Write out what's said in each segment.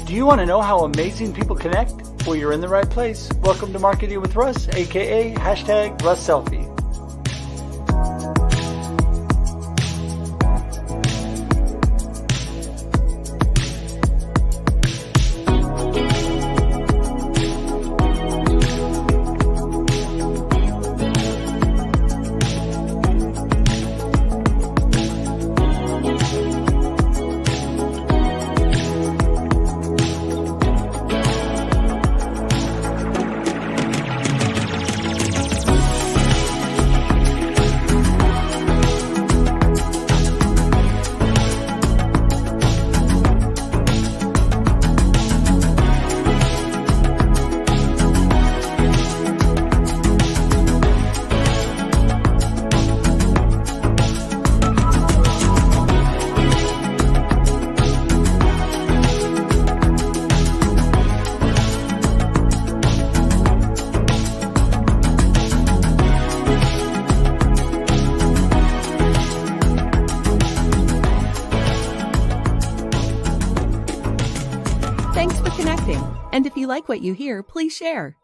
Do you want to know how amazing people connect? Well, you're in the right place. Welcome to Marketing with Russ, aka #RussSelfie. Thanks for connecting. And if you like what you hear, please share.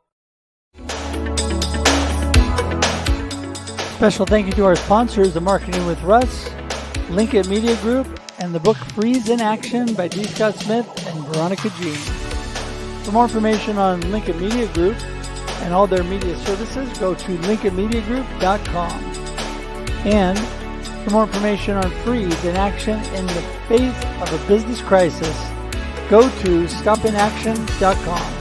Special thank you to our sponsors, the Marketing with Russ, Lincoln Media Group, and the book Freeze in Action by D. Scott Smith and Veronica Jean. For more information on Lincoln Media Group and all their media services, go to lincolnmediagroup.com. And for more information on Freeze in Action in the face of a business crisis, go to stopinaction.com.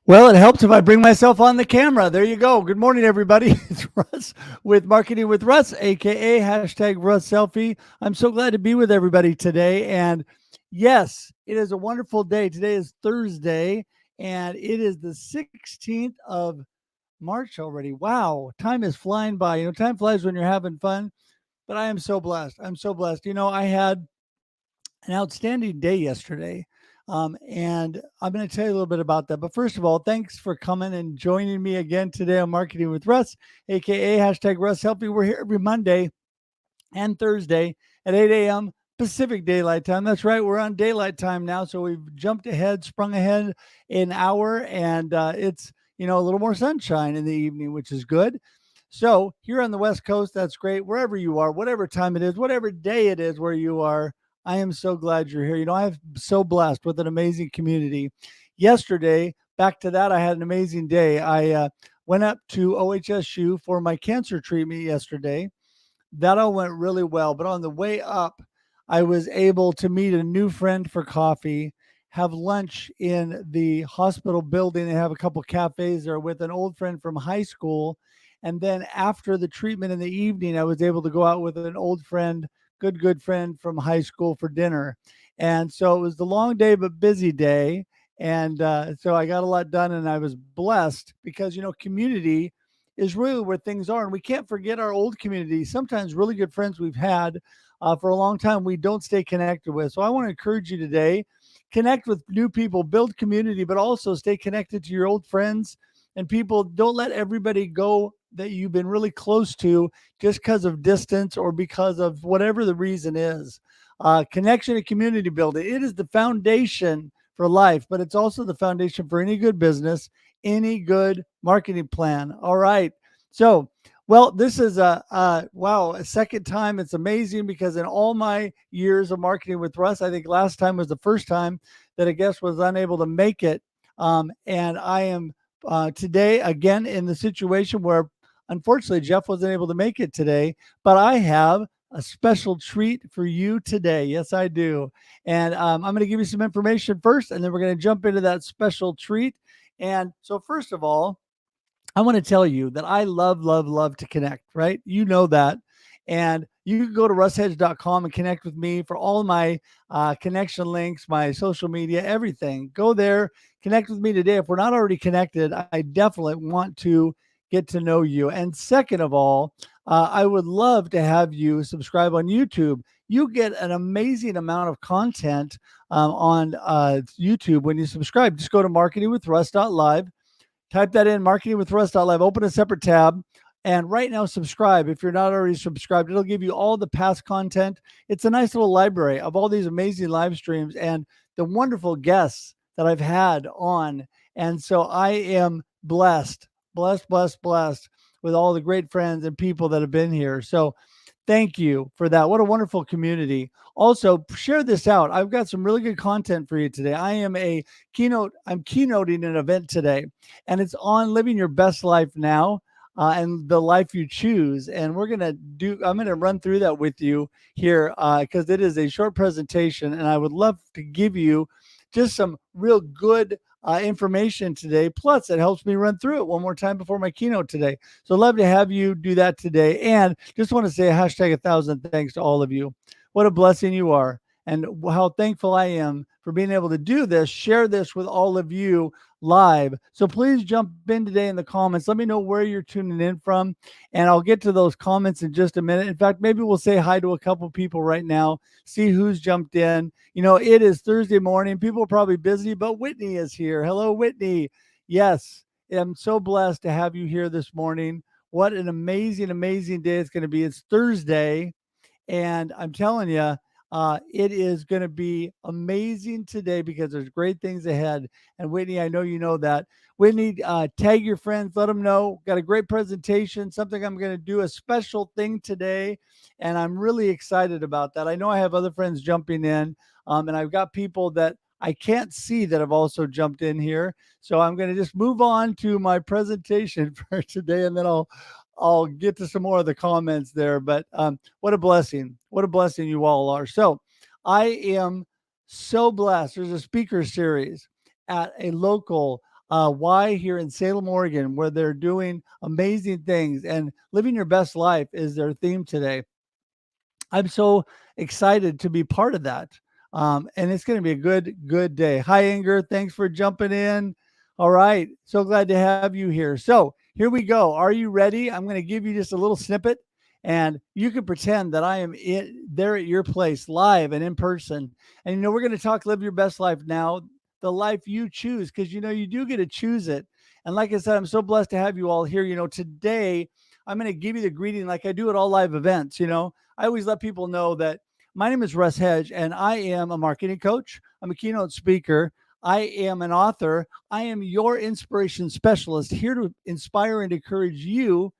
Well, it helps if I bring myself on the camera. There you go. Good morning, everybody. It's Russ with Marketing with Russ, aka #RussSelfie. I'm so glad to be with everybody today. And yes, it is a wonderful day. Today is Thursday, and it is the 16th of March already. Wow, time is flying by. You know, time flies when you're having fun, but I am so blessed. I'm so blessed. You know, I had an outstanding day yesterday. And I'm going to tell you a little bit about that. But first of all, thanks for coming and joining me again today on Marketing with Russ, aka #RussSelfie. We're here every Monday and Thursday at 8 a.m. Pacific Daylight Time. That's right. We're on daylight time now. So we've jumped ahead, sprung ahead an hour, and it's, you know, a little more sunshine in the evening, which is good. So here on the West Coast, that's great. Wherever you are, whatever time it is, whatever day it is where you are, I am so glad you're here. You know, I'm so blessed with an amazing community. Yesterday, back to that, I had an amazing day. I went up to OHSU for my cancer treatment yesterday. That all went really well. But on the way up, I was able to meet a new friend for coffee, have lunch in the hospital building. They have a couple cafes there with an old friend from high school. And then after the treatment in the evening, I was able to go out with an old friend, good friend from high school for dinner. And so it was the long day, but busy day. And so I got a lot done, and I was blessed because, you know, community is really where things are. And we can't forget our old community. Sometimes really good friends we've had for a long time, we don't stay connected with. So I want to encourage you today, connect with new people, build community, but also stay connected to your old friends and people. Don't let everybody go that you've been really close to just because of distance or because of whatever the reason is. Connection and community building. It is the foundation for life, but it's also the foundation for any good business, any good marketing plan. All right. So, well, this is a second time. It's amazing because in all my years of Marketing with Russ, I think last time was the first time that a guest was unable to make it. And I am today again in the situation where unfortunately Geoff wasn't able to make it today, but I have a special treat for you today. Yes, I do. And I'm going to give you some information first, and then we're going to jump into that special treat. And so first of all, I want to tell you that I love to connect, right? You know that. And you can go to russhedge.com and connect with me for all my connection links, my social media, everything. Go there, connect with me today. If we're not already connected, I definitely want to get to know you. And second of all, I would love to have you subscribe on YouTube. You get an amazing amount of content on YouTube when you subscribe. Just go to marketingwithruss.live. Type that in, Marketing with Russ.live, open a separate tab, and right now subscribe. If you're not already subscribed, it'll give you all the past content. It's a nice little library of all these amazing live streams and the wonderful guests that I've had on. And so I am blessed with all the great friends and people that have been here. So thank you for that. What a wonderful community. Also, share this out. I've got some really good content for you today. I'm keynoting an event today, and it's on living your best life now. And the life you choose. And I'm going to run through that with you here because it is a short presentation. And I would love to give you just some real good information today. Plus, it helps me run through it one more time before my keynote today. So I'd love to have you do that today. And just want to say a hashtag 1,000 thanks to all of you. What a blessing you are. And how thankful I am for being able to do this, share this with all of you live. So please jump in today in the comments. Let me know where you're tuning in from, and I'll get to those comments in just a minute. In fact, maybe we'll say hi to a couple people right now, see who's jumped in. It is Thursday morning. People are probably busy, but Whitney is here. Hello, Whitney. Yes, I'm so blessed to have you here this morning. What an amazing, amazing day it's going to be. It's Thursday, and I'm telling you, it is going to be amazing today because there's great things ahead. And Whitney, I know you know that. Whitney, tag your friends, let them know. Got a great presentation, something I'm going to do, a special thing today. And I'm really excited about that. I know I have other friends jumping in, and I've got people that I can't see that have also jumped in here. So I'm going to just move on to my presentation for today, and then I'll get to some more of the comments there. But what a blessing. What a blessing you all are. So I am so blessed. There's a speaker series at a local Y here in Salem, Oregon, where they're doing amazing things, and living your best life is their theme today. I'm so excited to be part of that. And it's going to be a good day. Hi, Inger. Thanks for jumping in. All right. So glad to have you here. So here we go. Are you ready? I'm going to give you just a little snippet, and you can pretend that I am there at your place live and in person. And, we're going to talk Live Your Best Life Now, the life you choose, because, you do get to choose it. And like I said, I'm so blessed to have you all here. Today I'm going to give you the greeting like I do at all live events. I always let people know that my name is Russ Hedge, and I am a marketing coach. I'm a keynote speaker. I am an author. I am your inspiration specialist, here to inspire and encourage you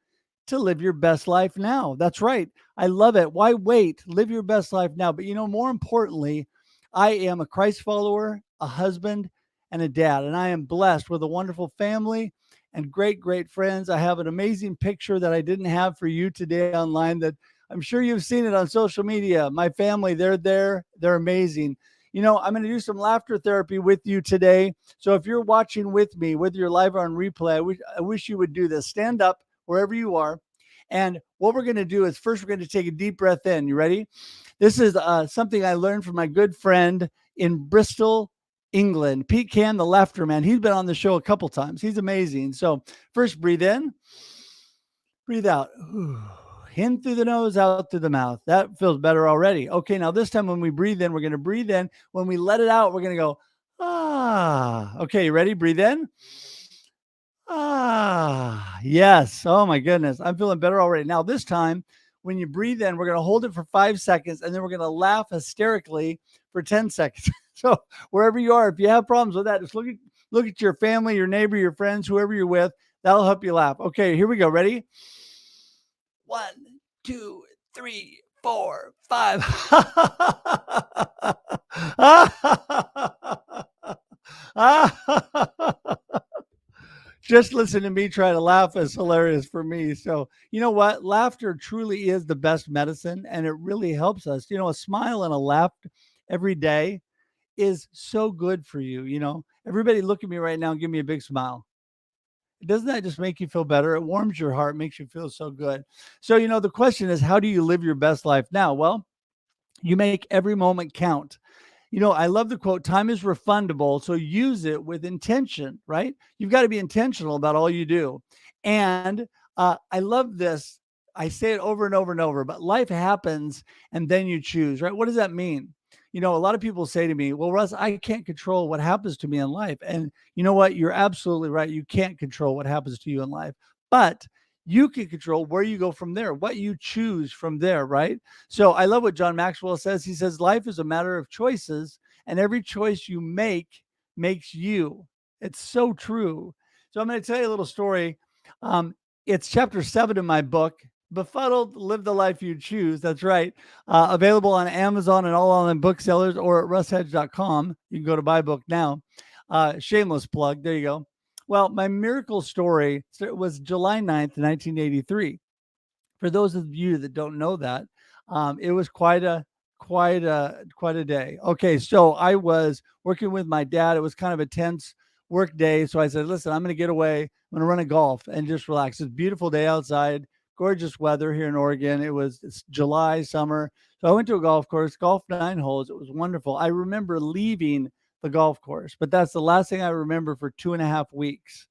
to live your best life now. That's right. I love it. Why wait? Live your best life now. But more importantly, I am a Christ follower, a husband, and a dad. And I am blessed with a wonderful family and great, great friends. I have an amazing picture that I didn't have for you today online that I'm sure you've seen it on social media. My family, they're there. They're amazing. I'm going to do some laughter therapy with you today. So if you're watching with me, whether you're live or on replay, I wish you would do this. Stand up wherever you are. And what we're going to do is first, we're going to take a deep breath in. You ready? This is something I learned from my good friend in Bristol, England, Pete Can, the laughter man. He's been on the show a couple times. He's amazing. So first, breathe in, breathe out. In through the nose, out through the mouth. That feels better already. Okay, now this time when we breathe in, we're going to breathe in. When we let it out, we're going to go, ah. Okay, you ready? Breathe in. Ah, yes. Oh my goodness. I'm feeling better already. Now this time, when you breathe in, we're going to hold it for 5 seconds, and then we're going to laugh hysterically for 10 seconds. So wherever you are, if you have problems with that, just look at your family, your neighbor, your friends, whoever you're with. That'll help you laugh. Okay, here we go. Ready? 1, 2, 3, 4, 5. Just listen to me try to laugh is hilarious for me. So, you know what? Laughter truly is the best medicine, and it really helps us. A smile and a laugh every day is so good for you. Everybody look at me right now and give me a big smile. Doesn't that just make you feel better? It warms your heart, makes you feel so good. So, the question is, how do you live your best life now? Well, you make every moment count. I love the quote, time is refundable, so use it with intention, right? You've got to be intentional about all you do. And I love this. I say it over and over and over, but life happens and then you choose, right? What does that mean? A lot of people say to me, well, Russ, I can't control what happens to me in life. And you know what? You're absolutely right. You can't control what happens to you in life, but you can control where you go from there, what you choose from there, right? So I love what John Maxwell says. He says, life is a matter of choices, and every choice you make makes you. It's so true. So I'm going to tell you a little story. Um, it's chapter 7 in my book, Befuddled, Live the Life You Choose. That's right. Available on Amazon and all online booksellers, or at russhedge.com. You can go to buy book now. Shameless plug. There you go. Well, my miracle story was July 9th, 1983. For those of you that don't know that, it was quite a day. Okay, so I was working with my dad. It was kind of a tense work day. So I said, listen, I'm going to get away. I'm going to run a golf and just relax. It's a beautiful day outside, gorgeous weather here in Oregon. It's July, summer. So I went to a golf course, golf 9 holes. It was wonderful. I remember leaving the golf course, but that's the last thing I remember for 2.5 weeks.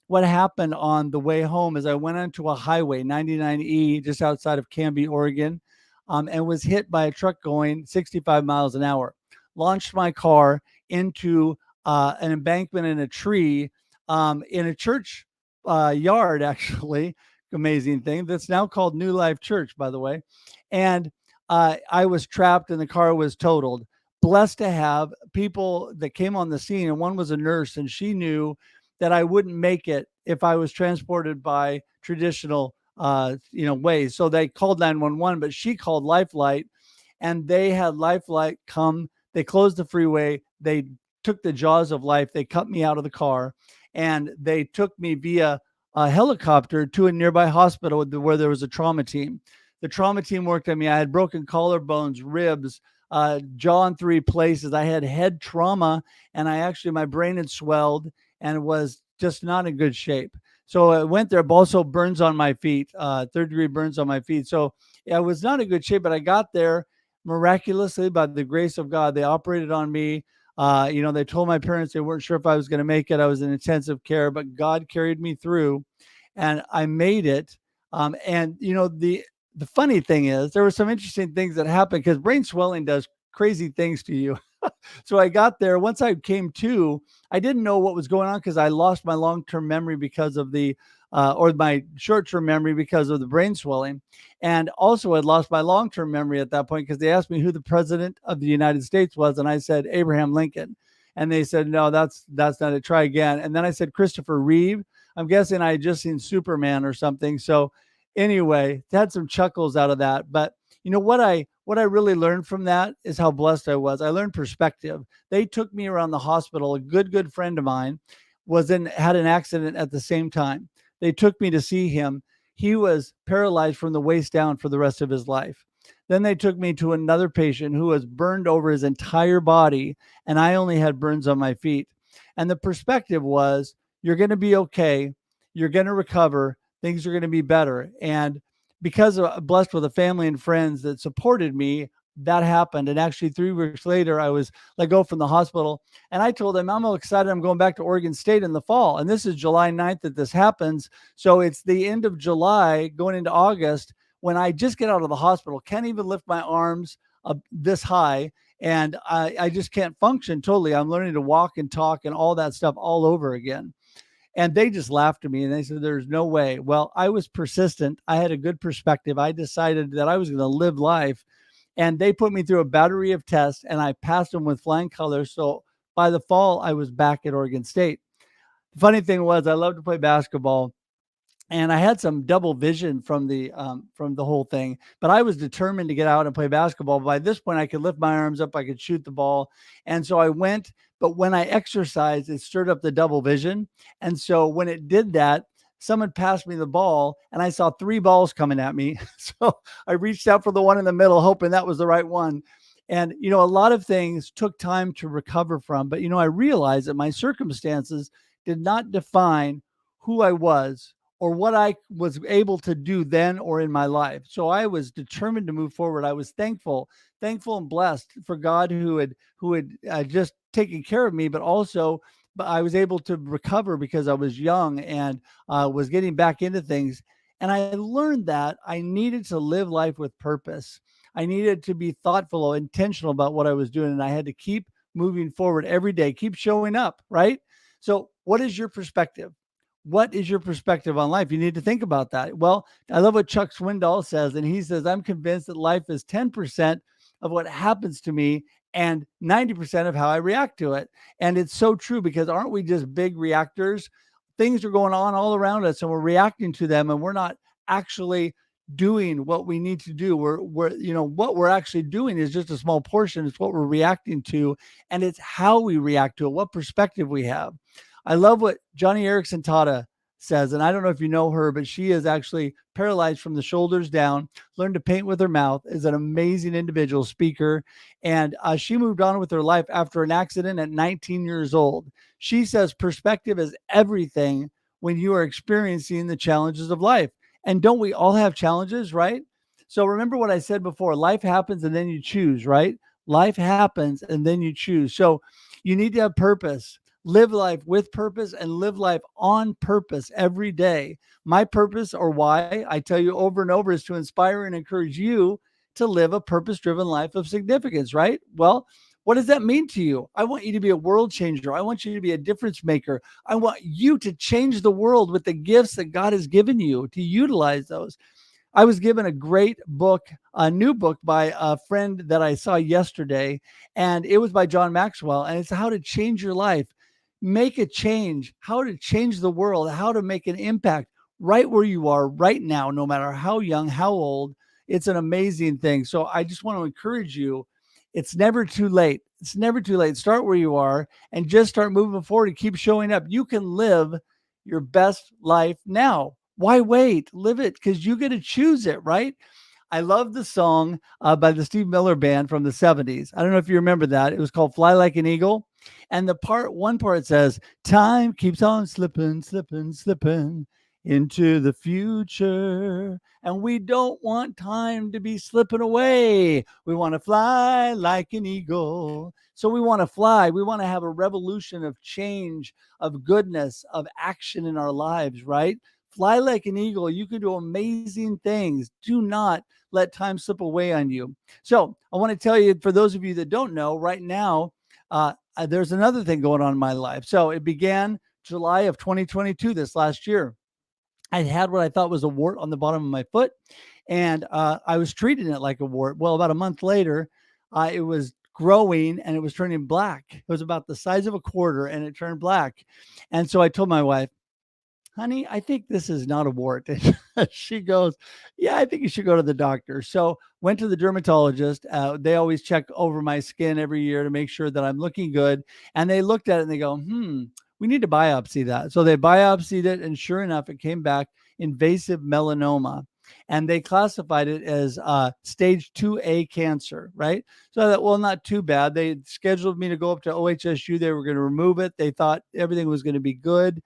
What happened on the way home is I went onto a highway, 99E, just outside of Canby, Oregon, and was hit by a truck going 65 miles an hour. Launched my car into an embankment in a tree in a church yard, actually. Amazing thing. That's now called New Life Church, by the way. And I was trapped and the car was totaled. Blessed to have people that came on the scene, and one was a nurse, and she knew that I wouldn't make it if I was transported by traditional, ways. So they called 911, but she called Lifelight, and they had Lifelight come. They closed the freeway. They took the jaws of life. They cut me out of the car, and they took me via a helicopter to a nearby hospital where there was a trauma team. The trauma team worked on me. I had broken collarbones, ribs, jaw in 3 places. I had head trauma, and my brain had swelled and was just not in good shape. So I went there, but also burns on my feet, 3rd-degree burns on my feet. So yeah, I was not in good shape, but I got there miraculously by the grace of God. They operated on me. They told my parents they weren't sure if I was going to make it. I was in intensive care, but God carried me through, and I made it. The funny thing is, there were some interesting things that happened because brain swelling does crazy things to you. So I got there. Once I came to, I didn't know what was going on because I lost my long-term memory because of or my short-term memory because of the brain swelling. And also I'd lost my long-term memory at that point because they asked me who the president of the United States was. And I said, Abraham Lincoln. And they said, no, that's not it. Try again. And then I said, Christopher Reeve. I'm guessing I had just seen Superman or something. So anyway, had some chuckles out of that. But what I really learned from that is how blessed I was. I learned perspective. They took me around the hospital. A good friend of mine had an accident at the same time. They took me to see him. He was paralyzed from the waist down for the rest of his life. Then they took me to another patient who was burned over his entire body, and I only had burns on my feet. And the perspective was, you're going to be okay. You're going to recover. Things are going to be better. And because of blessed with a family and friends that supported me, that happened. And actually 3 weeks later, I was let go from the hospital. And I told them, I'm all excited. I'm going back to Oregon State in the fall. And this is July 9th that this happens. So it's the end of July going into August when I just get out of the hospital, can't even lift my arms this high. And I just can't function totally. I'm learning to walk and talk and all that stuff all over again. And they just laughed at me and they said, there's no way. Well, I was persistent. I had a good perspective. I decided that I was going to live life. And they put me through a battery of tests and I passed them with flying colors. So by the fall, I was back at Oregon State. The funny thing was, I loved to play basketball. And I had some double vision from the whole thing, but I was determined to get out and play basketball. By this point, I could lift my arms up, I could shoot the ball, and so I went. But when I exercised, it stirred up the double vision, and so when it did that, someone passed me the ball, and I saw 3 balls coming at me. So I reached out for the one in the middle, hoping that was the right one. And a lot of things took time to recover from, but I realized that my circumstances did not define who I was or what I was able to do then or in my life. So I was determined to move forward. I was thankful and blessed for God who had just taken care of me, but also but I was able to recover because I was young and was getting back into things. And I learned that I needed to live life with purpose. I needed to be thoughtful or intentional about what I was doing. And I had to keep moving forward every day, keep showing up, right? So, what is your perspective? What is your perspective on life? You need to think about that. Well, I love what Chuck Swindoll says, and he says, I'm convinced that life is 10% of what happens to me and 90% of how I react to it. And it's so true because aren't we just big reactors? Things are going on all around us and we're reacting to them and we're not actually doing what we need to do. What we're actually doing is just a small portion. It's what we're reacting to, and it's how we react to it, what perspective we have. I love what Johnny Erickson Tata says, and I don't know if you know her, but she is actually paralyzed from the shoulders down, learned to paint with her mouth, is an amazing individual speaker, and she moved on with her life after an accident at 19 years old. She says perspective is everything when you are experiencing the challenges of life. And don't we all have challenges, right? So remember what I said before, life happens and then you choose, right? Life happens and then you choose. So you need to have purpose. Live life with purpose and live life on purpose every day. My purpose, or why I tell you over and over, is to inspire and encourage you to live a purpose driven life of significance, right? Well, what does that mean to you? I want you to be a world changer. I want you to be a difference maker. I want you to change the world with the gifts that God has given you, to utilize those. I was given a great book, a new book by a friend that I saw yesterday, and it was by John Maxwell, and it's how to change your life, make a change, how to change the world, how to make an impact right where you are right now, no matter how young, how old. It's an amazing thing. So I just want to encourage you. It's never too late. It's never too late. Start where you are and just start moving forward and keep showing up. You can live your best life now. Why wait? Live it because you get to choose it, right? I love the song by the Steve Miller Band from the 70s. I don't know if you remember that. It was called Fly Like an Eagle. And one part says, time keeps on slipping, slipping, slipping into the future. And we don't want time to be slipping away. We want to fly like an eagle. So we want to fly. We want to have a revolution of change, of goodness, of action in our lives, right? Fly like an eagle. You can do amazing things. Do not let time slip away on you. So I want to tell you, for those of you that don't know, right now, there's another thing going on in my life. So it began July of 2022, this last year. I had what I thought was a wart on the bottom of my foot, and I was treating it like a wart. Well, about a month later, it was growing and it was turning black. It was about the size of a quarter and it turned black. And so I told my wife, honey, I think this is not a wart. She goes, yeah, I think you should go to the doctor. So went to the dermatologist. They always check over my skin every year to make sure that I'm looking good. And they looked at it and they go, we need to biopsy that. So they biopsied it. And sure enough, it came back invasive melanoma. And they classified it as stage 2A cancer, right? So I thought, well, not too bad. They scheduled me to go up to OHSU. They were going to remove it. They thought everything was going to be good.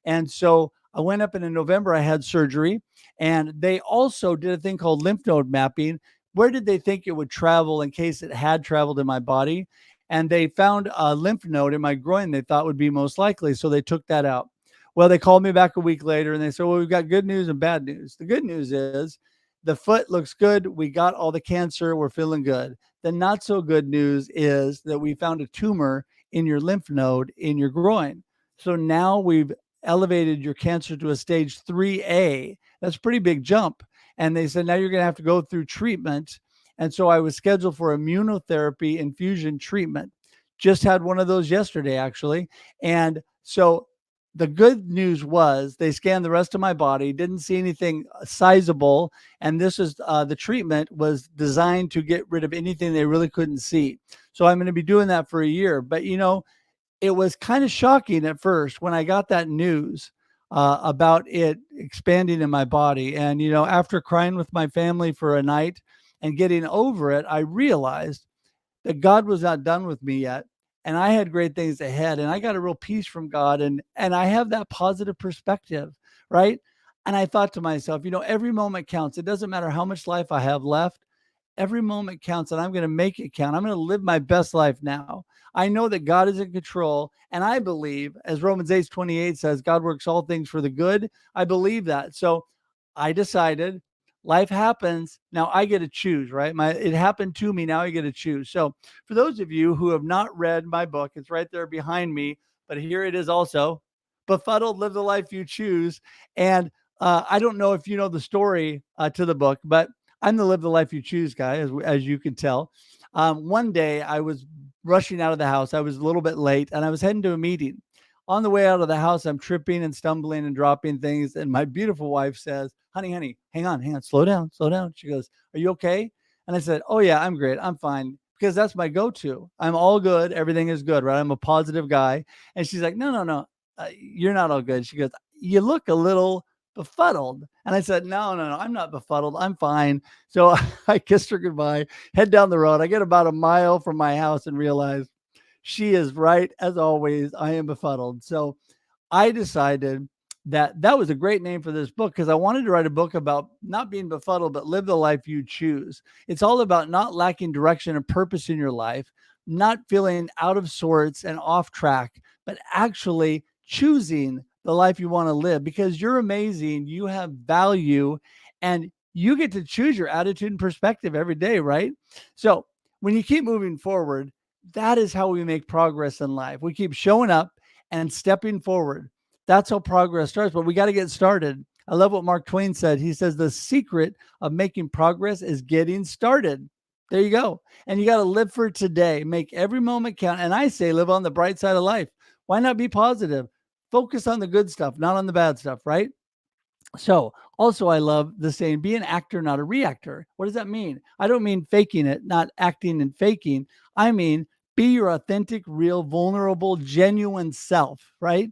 And so I went up, and in November I had surgery, and they also did a thing called lymph node mapping. Where did they think it would travel in case it had traveled in my body? And they found a lymph node in my groin they thought would be most likely. So they took that out. Well, they called me back a week later and they said, well, we've got good news and bad news. The good news is the foot looks good. We got all the cancer. We're feeling good. The not so good news is that we found a tumor in your lymph node in your groin. So now we've elevated your cancer to a stage 3A. That's a pretty big jump. And they said, now you're going to have to go through treatment. And so I was scheduled for immunotherapy infusion treatment. Just had one of those yesterday, actually. And so the good news was they scanned the rest of my body, didn't see anything sizable. And this is the treatment was designed to get rid of anything they really couldn't see. So I'm going to be doing that for a year. But, it was kind of shocking at first when I got that news about it expanding in my body. And, after crying with my family for a night and getting over it, I realized that God was not done with me yet. And I had great things ahead. And I got a real peace from God. And I have that positive perspective, right? And I thought to myself, every moment counts. It doesn't matter how much life I have left. Every moment counts, and I'm going to make it count. I'm going to live my best life now. I know that God is in control. And I believe, as Romans 8:28 says, God works all things for the good. I believe that. So I decided life happens. Now I get to choose, right? It happened to me. Now I get to choose. So for those of you who have not read my book, it's right there behind me, but here it is also. Befuddled, Live the Life You Choose. And I don't know if you know the story to the book, but I'm the Live the Life You Choose guy, as you can tell. One day I was rushing out of the house. I was a little bit late and I was heading to a meeting. On the way out of the house, I'm tripping and stumbling and dropping things. And my beautiful wife says, honey, hang on, slow down, slow down. She goes, are you okay? And I said, oh, yeah, I'm great. I'm fine. Because that's my go-to. I'm all good. Everything is good, right? I'm a positive guy. And she's like, no, you're not all good. She goes, you look a little befuddled. And I said, no, I'm not befuddled. I'm fine. So I kissed her goodbye, head down the road. I get about a mile from my house and realize she is right. As always, I am befuddled. So I decided that that was a great name for this book because I wanted to write a book about not being befuddled, but live the life you choose. It's all about not lacking direction and purpose in your life, not feeling out of sorts and off track, but actually choosing the life you want to live because you're amazing. You have value and you get to choose your attitude and perspective every day, right? So when you keep moving forward, that is how we make progress in life. We keep showing up and stepping forward. That's how progress starts, but we got to get started. I love what Mark Twain said. He says, the secret of making progress is getting started. There you go. And you got to live for today, make every moment count. And I say, live on the bright side of life. Why not be positive? Focus on the good stuff, not on the bad stuff, right? So also I love the saying, be an actor, not a reactor. What does that mean? I don't mean faking it, not acting and faking. I mean, be your authentic, real, vulnerable, genuine self, right?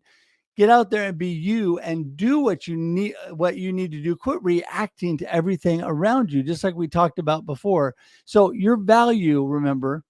Get out there and be you and do what you need to do. Quit reacting to everything around you, just like we talked about before. So your value, remember,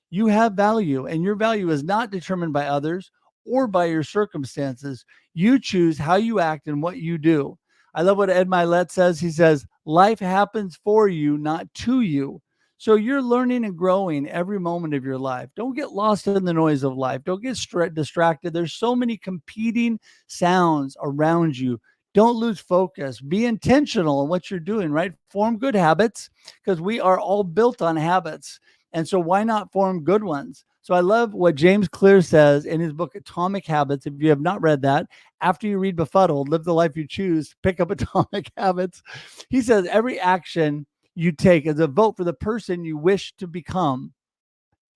you have value and your value is not determined by others or by your circumstances. You choose how you act and what you do. I love what Ed Milet says. He says, life happens for you, not to you. So you're learning and growing every moment of your life. Don't get lost in the noise of life. Don't get distracted. There's so many competing sounds around you. Don't lose focus. Be intentional in what you're doing, right? Form good habits because we are all built on habits. And so why not form good ones? So I love what James Clear says in his book, Atomic Habits. If you have not read that, after you read Befuddled, Live the Life You Choose, pick up Atomic Habits. He says every action you take is a vote for the person you wish to become.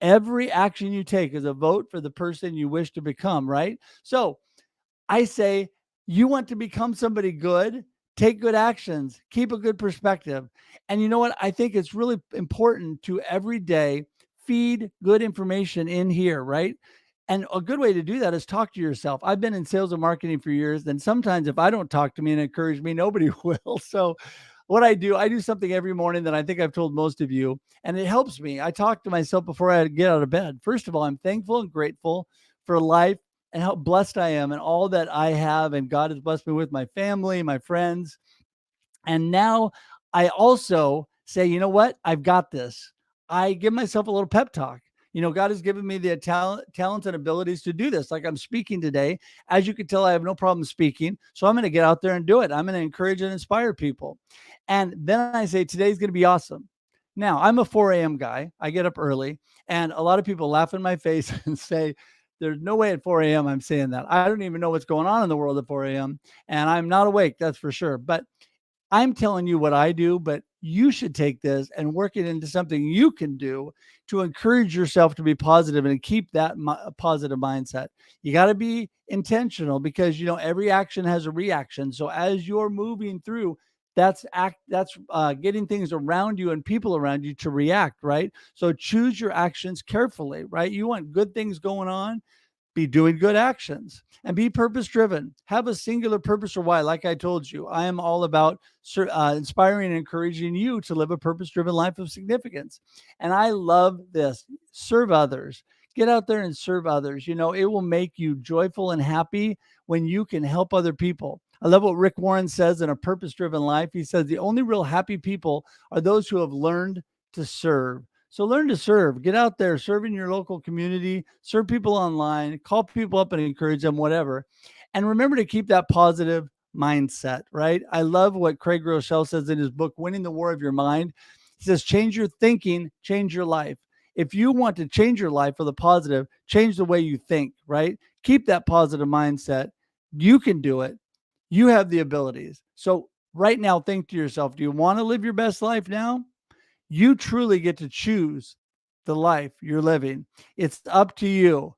Every action you take is a vote for the person you wish to become, right? So I say, you want to become somebody good, take good actions, keep a good perspective. And you know what? I think it's really important to every day feed good information in here, right? And a good way to do that is talk to yourself. I've been in sales and marketing for years. And sometimes if I don't talk to me and encourage me, nobody will. So what I do something every morning that I think I've told most of you, and it helps me. I talk to myself before I get out of bed. First of all, I'm thankful and grateful for life and how blessed I am and all that I have. And God has blessed me with my family, my friends. And now I also say, you know what? I've got this. I give myself a little pep talk. You know, God has given me the talents and abilities to do this. Like I'm speaking today. As you can tell, I have no problem speaking. So I'm going to get out there and do it. I'm going to encourage and inspire people. And then I say, today's going to be awesome. Now, I'm a 4 a.m. guy. I get up early. And a lot of people laugh in my face and say, there's no way at 4 a.m. I'm saying that. I don't even know what's going on in the world at 4 a.m. And I'm not awake, that's for sure. But I'm telling you what I do, but you should take this and work it into something you can do to encourage yourself to be positive and keep that positive mindset. You got to be intentional because, you know, every action has a reaction. So as you're moving through, that's getting things around you and people around you to react, right? So choose your actions carefully, right? You want good things going on, be doing good actions and be purpose driven. Have a singular purpose or why. Like I told you, I am all about inspiring and encouraging you to live a purpose driven life of significance. And I love this. Serve others. Get out there and serve others. You know, it will make you joyful and happy when you can help other people. I love what Rick Warren says in A Purpose Driven Life. He says, the only real happy people are those who have learned to serve. So learn to serve. Get out there, serve in your local community, serve people online, call people up and encourage them, whatever. And remember to keep that positive mindset, right? I love what Craig Rochelle says in his book, Winning the War of Your Mind. He says, change your thinking, change your life. If you want to change your life for the positive, change the way you think, right? Keep that positive mindset. You can do it. You have the abilities. So right now, think to yourself, do you want to live your best life now? You truly get to choose the life you're living. It's up to you.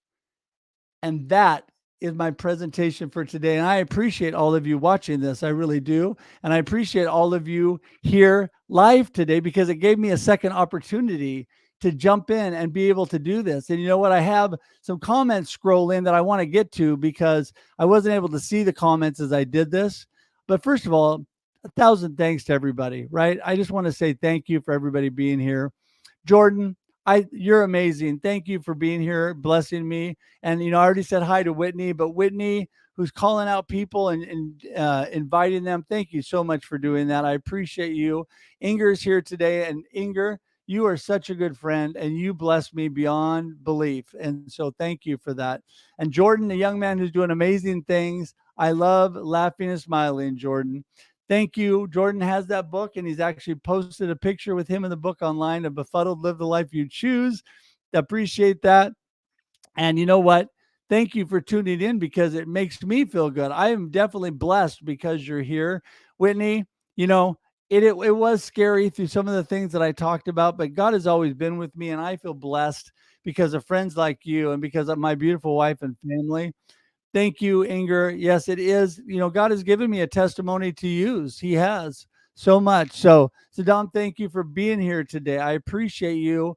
And that is my presentation for today. And I appreciate all of you watching this. I really do. And I appreciate all of you here live today because it gave me a second opportunity to jump in and be able to do this. And you know what? I have some comments scroll in that I want to get to because I wasn't able to see the comments as I did this. But first of all, 1,000 thanks to everybody, right? I just want to say thank you for everybody being here. Jordan, you're amazing. Thank you for being here, blessing me. And I already said hi to Whitney, but Whitney, who's calling out people and inviting them, thank you so much for doing that. I appreciate you. Inger's here today, and Inger, you are such a good friend, and you bless me beyond belief. And so thank you for that. And Jordan, the young man who's doing amazing things. I love laughing and smiling, Jordan. Thank you. Jordan has that book, and he's actually posted a picture with him in the book online, A Befuddled Live the Life You Choose. Appreciate that. And you know what? Thank you for tuning in because it makes me feel good. I am definitely blessed because you're here. Whitney, you know, it was scary through some of the things that I talked about, but God has always been with me, and I feel blessed because of friends like you and because of my beautiful wife and family. Thank you, Inger. Yes, it is. God has given me a testimony to use. He has so much. So, Saddam, thank you for being here today. I appreciate you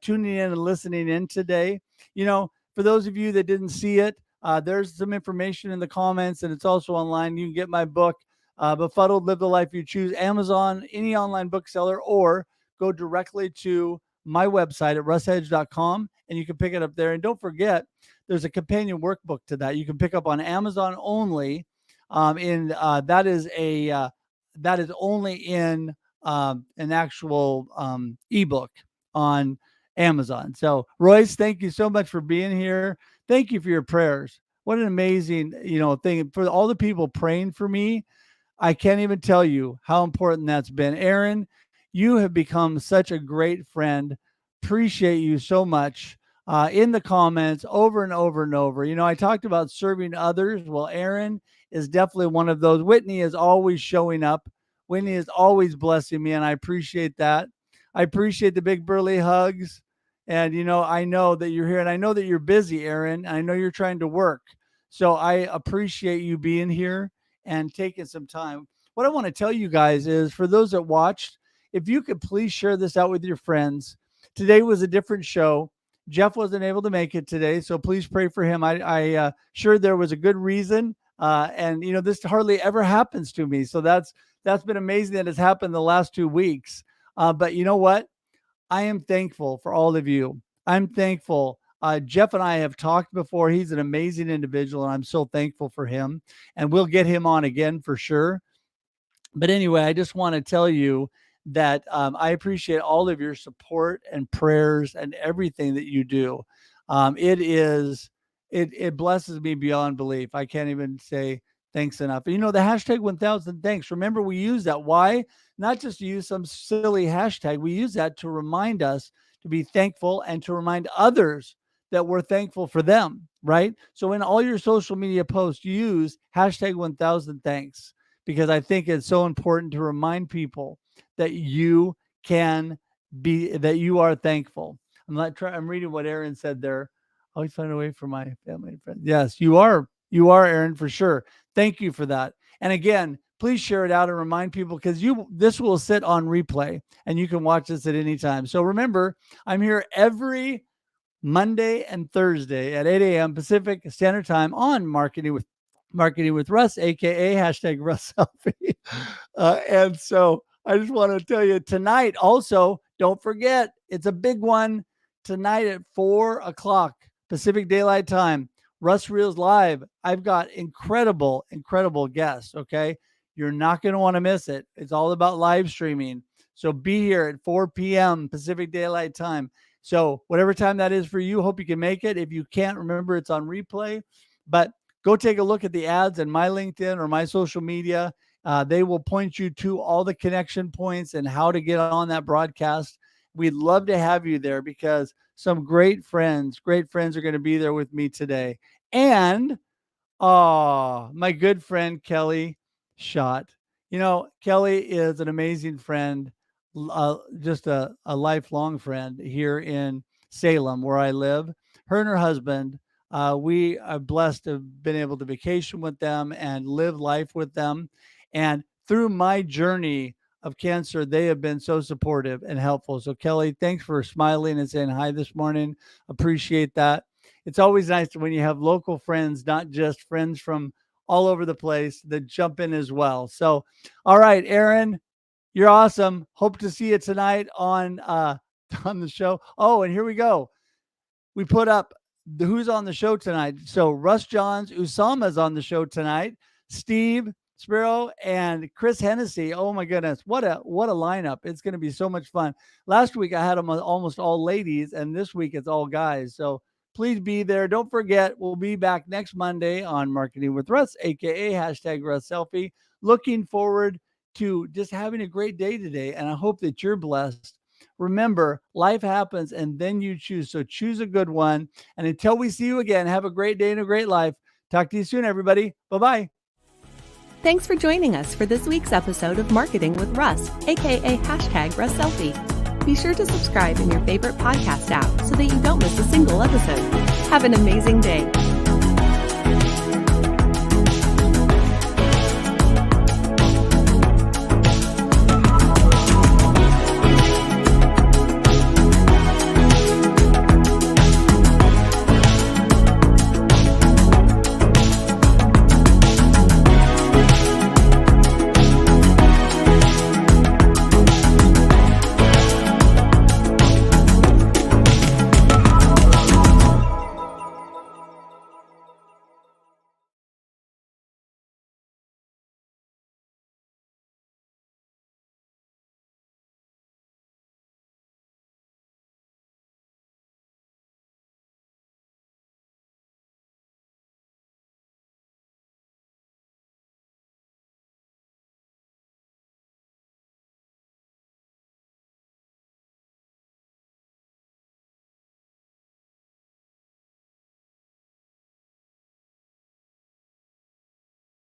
tuning in and listening in today. For those of you that didn't see it, there's some information in the comments, and it's also online. You can get my book, Befuddled, Live the Life You Choose, Amazon, any online bookseller, or go directly to my website at russedge.com, and you can pick it up there. And don't forget, there's a companion workbook to that you can pick up on Amazon only. That is only in an actual ebook on Amazon. So, Royce, thank you so much for being here. Thank you for your prayers. What an amazing, thing for all the people praying for me. I can't even tell you how important that's been. Aaron, you have become such a great friend. Appreciate you so much. In the comments over and over and over. I talked about serving others. Well, Aaron is definitely one of those. Whitney is always showing up. Whitney is always blessing me, and I appreciate that. I appreciate the big burly hugs. And, I know that you're here, and I know that you're busy, Aaron. And I know you're trying to work. So I appreciate you being here and taking some time. What I want to tell you guys is for those that watched, if you could please share this out with your friends. Today was a different show. Geoff wasn't able to make it today, so please pray for him. I sure there was a good reason, and this hardly ever happens to me, so that's been amazing that it's happened the last 2 weeks. But you know what? I am thankful for all of you. I'm thankful. Geoff and I have talked before. He's an amazing individual, and I'm so thankful for him. And we'll get him on again for sure. But anyway, I just want to tell you that I appreciate all of your support and prayers and everything that you do. It blesses me beyond belief. I can't even say thanks enough. The hashtag 1,000 thanks. Remember, we use that. Why? Not just to use some silly hashtag. We use that to remind us to be thankful and to remind others that we're thankful for them, right? So in all your social media posts, use hashtag 1,000 thanks because I think it's so important to remind people that you that you are thankful. I'm reading what Aaron said there. Always find a way for my family and friends. Yes, you are, Aaron, for sure. Thank you for that. And again, please share it out and remind people because this will sit on replay and you can watch this at any time. So remember, I'm here every Monday and Thursday at 8 a.m. Pacific Standard Time on Marketing with Russ, aka hashtag Russ Selfie. And so I just want to tell you tonight also, don't forget, it's a big one tonight at 4 o'clock Pacific Daylight Time. Russ Reels Live. I've got incredible guests. Okay. You're not going to want to miss it. It's all about live streaming. So be here at 4 p.m. Pacific Daylight Time. So whatever time that is for you, hope you can make it. If you can't, remember it's on replay. But go take a look at the ads in my LinkedIn or my social media. They will point you to all the connection points and how to get on that broadcast. We'd love to have you there because some great friends are going to be there with me today. And my good friend Kelly Schott. Kelly is an amazing friend, just a lifelong friend here in Salem, where I live. Her and her husband, we are blessed to have been able to vacation with them and live life with them. And through my journey of cancer, they have been so supportive and helpful. So, Kelly, thanks for smiling and saying hi this morning. Appreciate that. It's always nice when you have local friends, not just friends from all over the place that jump in as well. So, all right, Aaron, you're awesome. Hope to see you tonight on the show. Oh, and here we go. We put up who's on the show tonight. So Russ Johns, Usama's on the show tonight. Steve Spiro and Chris Hennessy. Oh my goodness, what a lineup! It's going to be so much fun. Last week I had them almost all ladies, and this week it's all guys. So please be there. Don't forget, we'll be back next Monday on Marketing with Russ, aka #RussSelfie. Looking forward to just having a great day today, and I hope that you're blessed. Remember, life happens and then you choose. So choose a good one. And until we see you again, have a great day and a great life. Talk to you soon, everybody. Bye-bye. Thanks for joining us for this week's episode of Marketing with Russ, aka #RussSelfie. Be sure to subscribe in your favorite podcast app so that you don't miss a single episode. Have an amazing day.